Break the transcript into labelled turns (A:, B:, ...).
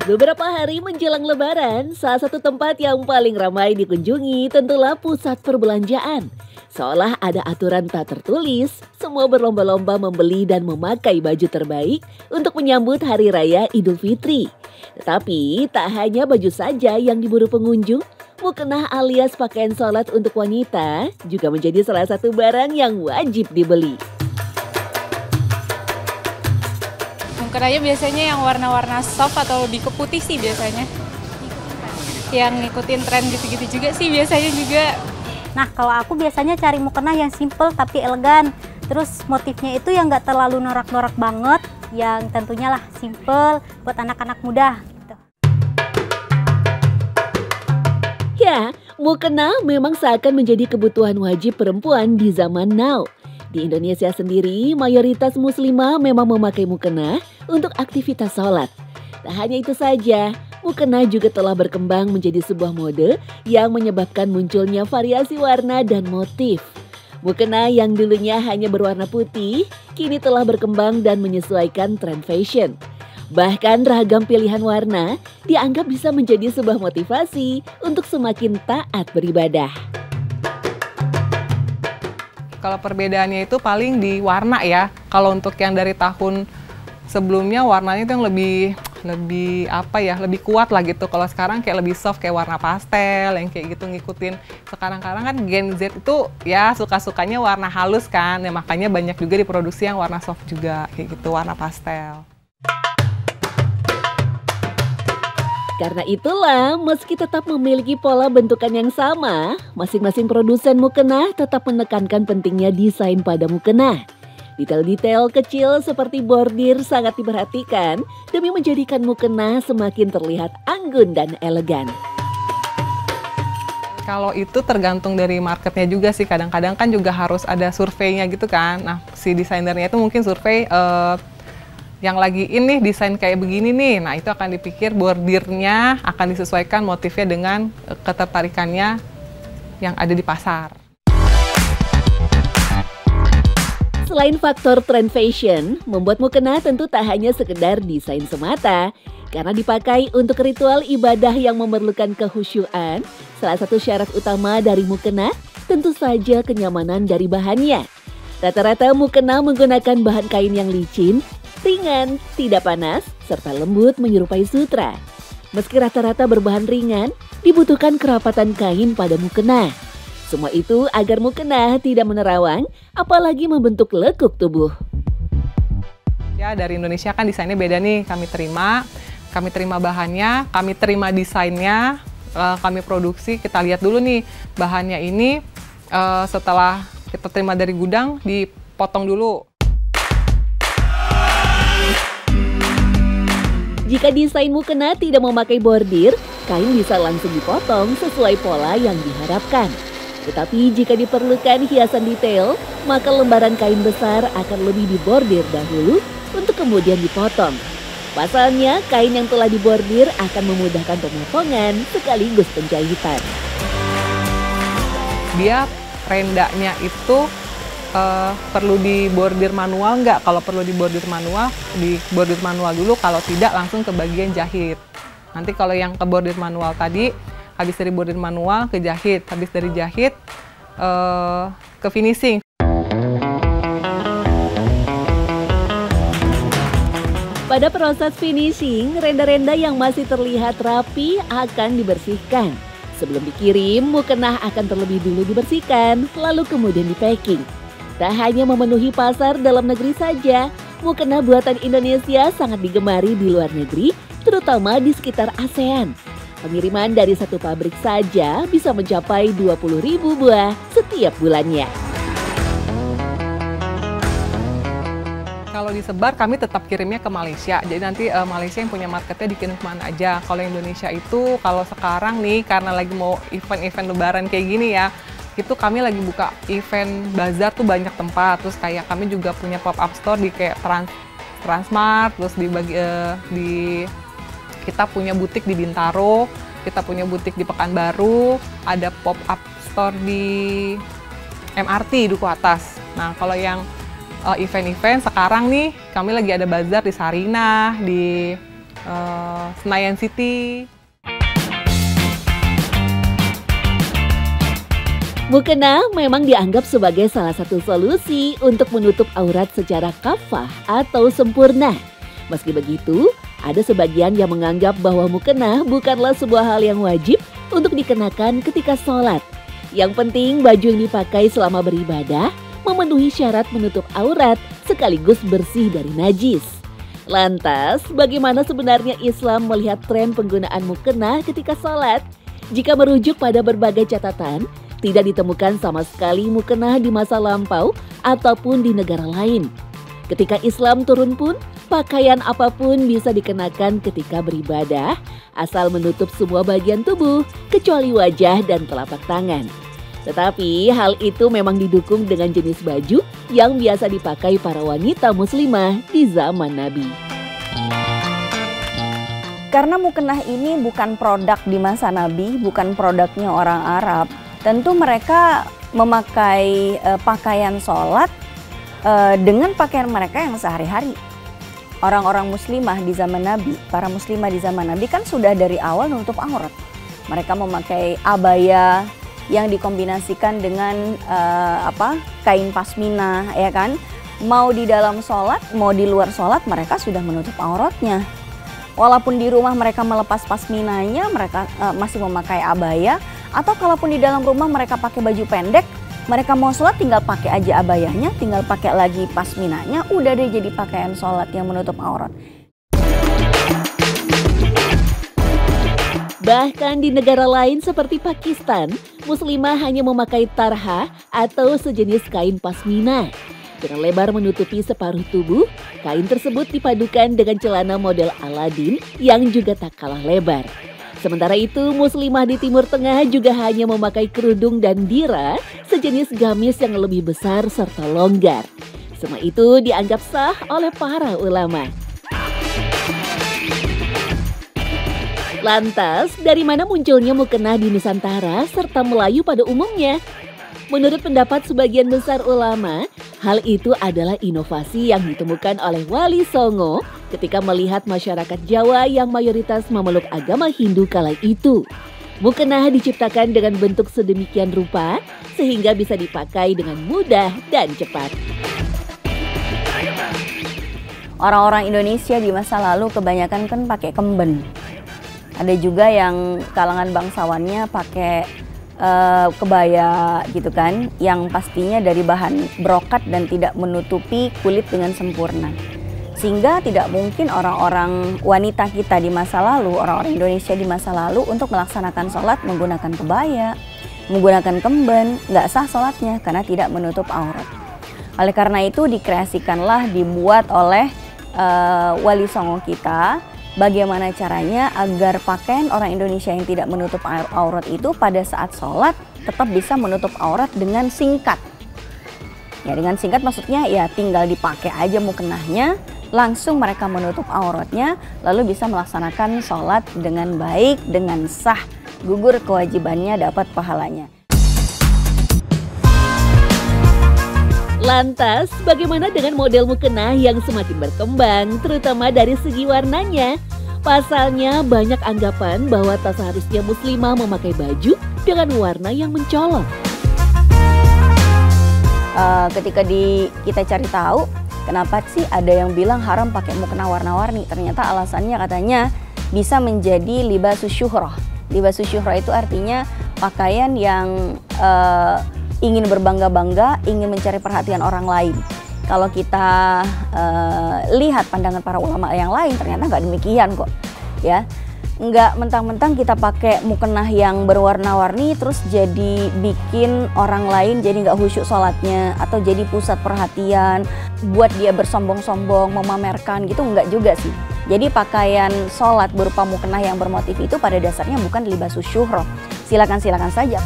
A: Beberapa hari menjelang Lebaran, salah satu tempat yang paling ramai dikunjungi tentulah pusat perbelanjaan. Seolah ada aturan tak tertulis, semua berlomba-lomba membeli dan memakai baju terbaik untuk menyambut Hari Raya Idul Fitri. Tetapi tak hanya baju saja yang diburu pengunjung, mukena alias pakaian sholat untuk wanita juga menjadi salah satu barang yang wajib dibeli.
B: Mukenanya biasanya yang warna-warna soft atau lebih ke putih sih biasanya. Yang ngikutin tren gitu-gitu juga sih biasanya juga.
C: Nah, kalau aku biasanya cari mukena yang simple tapi elegan. Terus motifnya itu yang nggak terlalu norak-norak banget, yang tentunya lah simple buat anak-anak muda. Gitu.
A: Ya, mukena memang seakan menjadi kebutuhan wajib perempuan di zaman now. Di Indonesia sendiri, mayoritas muslimah memang memakai mukena untuk aktivitas sholat. Tak hanya itu saja, mukena juga telah berkembang menjadi sebuah mode yang menyebabkan munculnya variasi warna dan motif. Mukena yang dulunya hanya berwarna putih, kini telah berkembang dan menyesuaikan tren fashion. Bahkan ragam pilihan warna dianggap bisa menjadi sebuah motivasi untuk semakin taat beribadah.
D: Kalau perbedaannya itu paling di warna ya. Kalau untuk yang dari tahun sebelumnya warnanya itu yang lebih kuat lah gitu. Kalau sekarang kayak lebih soft kayak warna pastel yang kayak gitu ngikutin. Sekarang kan Gen Z itu ya suka-sukanya warna halus kan. Ya makanya banyak juga diproduksi yang warna soft juga kayak gitu, warna pastel.
A: Karena itulah, meski tetap memiliki pola bentukan yang sama, masing-masing produsen mukena tetap menekankan pentingnya desain pada mukena. Detail-detail kecil seperti bordir sangat diperhatikan demi menjadikan mukena semakin terlihat anggun dan elegan.
D: Kalau itu tergantung dari marketnya juga sih, kadang-kadang kan juga harus ada surveinya gitu kan. Nah, si desainernya itu mungkin survei yang lagi ini desain kayak begini nih, nah itu akan dipikir bordirnya akan disesuaikan motifnya dengan ketertarikannya yang ada di pasar.
A: Selain faktor tren fashion, membuat mukena tentu tak hanya sekedar desain semata. Karena dipakai untuk ritual ibadah yang memerlukan kehusyuan, salah satu syarat utama dari mukena tentu saja kenyamanan dari bahannya. Rata-rata mukena menggunakan bahan kain yang licin, ringan, tidak panas, serta lembut menyerupai sutra. Meski rata-rata berbahan ringan, dibutuhkan kerapatan kain pada mukena. Semua itu agar mukena tidak menerawang, apalagi membentuk lekuk tubuh.
D: Ya, dari Indonesia kan desainnya beda nih, kami terima bahannya, kami terima desainnya, kami produksi, kita lihat dulu nih bahannya ini setelah kita terima dari gudang, dipotong dulu.
A: Jika desain mukena tidak memakai bordir, kain bisa langsung dipotong sesuai pola yang diharapkan. Tetapi jika diperlukan hiasan detail, maka lembaran kain besar akan lebih dibordir dahulu untuk kemudian dipotong. Pasalnya, kain yang telah dibordir akan memudahkan pemotongan sekaligus penjahitan.
D: Dia rendanya itu perlu dibordir manual nggak? Kalau perlu dibordir manual dulu, kalau tidak langsung ke bagian jahit. Nanti kalau yang ke bordir manual tadi, habis dari bordir manual ke jahit, habis dari jahit ke finishing.
A: Pada proses finishing, renda-renda yang masih terlihat rapi akan dibersihkan. Sebelum dikirim, mukena akan terlebih dulu dibersihkan, lalu kemudian di-packing. Tak hanya memenuhi pasar dalam negeri saja, mukena buatan Indonesia sangat digemari di luar negeri, terutama di sekitar ASEAN. Pengiriman dari satu pabrik saja bisa mencapai 20.000 buah setiap bulannya.
D: Kalau disebar, kami tetap kirimnya ke Malaysia. Jadi nanti Malaysia yang punya marketnya dikirim kemana aja. Kalau Indonesia itu, kalau sekarang nih, karena lagi mau event-event lebaran kayak gini ya, itu kami lagi buka event bazar tuh banyak tempat. Terus kayak kami juga punya pop-up store di kayak Transmart, terus kita punya butik di Bintaro, kita punya butik di Pekanbaru, ada pop-up store di MRT Duku Atas. Nah, kalau yang event-event sekarang nih, kami lagi ada bazar di Sarinah, di Senayan City.
A: Mukena memang dianggap sebagai salah satu solusi untuk menutup aurat secara kafah atau sempurna. Meski begitu, ada sebagian yang menganggap bahwa mukena bukanlah sebuah hal yang wajib untuk dikenakan ketika sholat. Yang penting baju yang dipakai selama beribadah memenuhi syarat menutup aurat sekaligus bersih dari najis. Lantas, bagaimana sebenarnya Islam melihat tren penggunaan mukena ketika sholat? Jika merujuk pada berbagai catatan, tidak ditemukan sama sekali mukena di masa lampau ataupun di negara lain. Ketika Islam turun pun, pakaian apapun bisa dikenakan ketika beribadah, asal menutup semua bagian tubuh, kecuali wajah dan telapak tangan. Tetapi hal itu memang didukung dengan jenis baju yang biasa dipakai para wanita muslimah di zaman Nabi.
E: Karena mukena ini bukan produk di masa Nabi, bukan produknya orang Arab, tentu mereka memakai pakaian sholat dengan pakaian mereka yang sehari-hari. Orang-orang muslimah di zaman Nabi, para muslimah di zaman Nabi kan sudah dari awal nutup aurat. Mereka memakai abaya yang dikombinasikan dengan kain pasmina, ya kan? Mau di dalam sholat, mau di luar sholat, mereka sudah menutup auratnya. Walaupun di rumah mereka melepas pasminanya, mereka masih memakai abaya. Atau kalaupun di dalam rumah mereka pakai baju pendek, mereka mau sholat tinggal pakai aja abayahnya, tinggal pakai lagi pasminanya, udah deh jadi pakaian sholat yang menutup aurat.
A: Bahkan di negara lain seperti Pakistan, muslimah hanya memakai tarha atau sejenis kain pasmina. Dengan lebar menutupi separuh tubuh, kain tersebut dipadukan dengan celana model Aladin yang juga tak kalah lebar. Sementara itu, muslimah di Timur Tengah juga hanya memakai kerudung dan dira, sejenis gamis yang lebih besar serta longgar. Semua itu dianggap sah oleh para ulama. Lantas, dari mana munculnya mukena di Nusantara serta Melayu pada umumnya? Menurut pendapat sebagian besar ulama, hal itu adalah inovasi yang ditemukan oleh Wali Songo ketika melihat masyarakat Jawa yang mayoritas memeluk agama Hindu kala itu. Mukena diciptakan dengan bentuk sedemikian rupa sehingga bisa dipakai dengan mudah dan cepat.
E: Orang-orang Indonesia di masa lalu kebanyakan kan pakai kemben. Ada juga yang kalangan bangsawannya pakai kebaya gitu kan, yang pastinya dari bahan brokat dan tidak menutupi kulit dengan sempurna. Sehingga tidak mungkin orang-orang wanita kita di masa lalu, orang-orang Indonesia di masa lalu untuk melaksanakan sholat menggunakan kebaya, menggunakan kemben, nggak sah sholatnya karena tidak menutup aurat. Oleh karena itu dikreasikanlah, dibuat oleh Wali Songo kita, bagaimana caranya agar pakaian orang Indonesia yang tidak menutup aurat itu pada saat sholat tetap bisa menutup aurat dengan singkat. Ya, dengan singkat maksudnya ya tinggal dipakai aja mukenahnya, langsung mereka menutup auratnya, lalu bisa melaksanakan sholat dengan baik, dengan sah, gugur kewajibannya, dapat pahalanya.
A: Lantas, bagaimana dengan model mukena yang semakin berkembang, terutama dari segi warnanya? Pasalnya, banyak anggapan bahwa tak seharusnya muslimah memakai baju dengan warna yang mencolok.
E: Ketika kita cari tahu, kenapa sih ada yang bilang haram pakai mukena warna-warni? Ternyata alasannya katanya bisa menjadi libasus syuhrah. Libasus syuhrah itu artinya pakaian yang ingin berbangga-bangga, ingin mencari perhatian orang lain. Kalau kita lihat pandangan para ulama yang lain, ternyata nggak demikian kok, ya. Nggak mentang-mentang kita pakai mukena yang berwarna-warni terus jadi bikin orang lain jadi nggak khusyuk sholatnya atau jadi pusat perhatian, buat dia bersombong-sombong, memamerkan gitu, nggak juga sih. Jadi pakaian sholat berupa mukena yang bermotif itu pada dasarnya bukan libasus syuhrah. Silakan saja.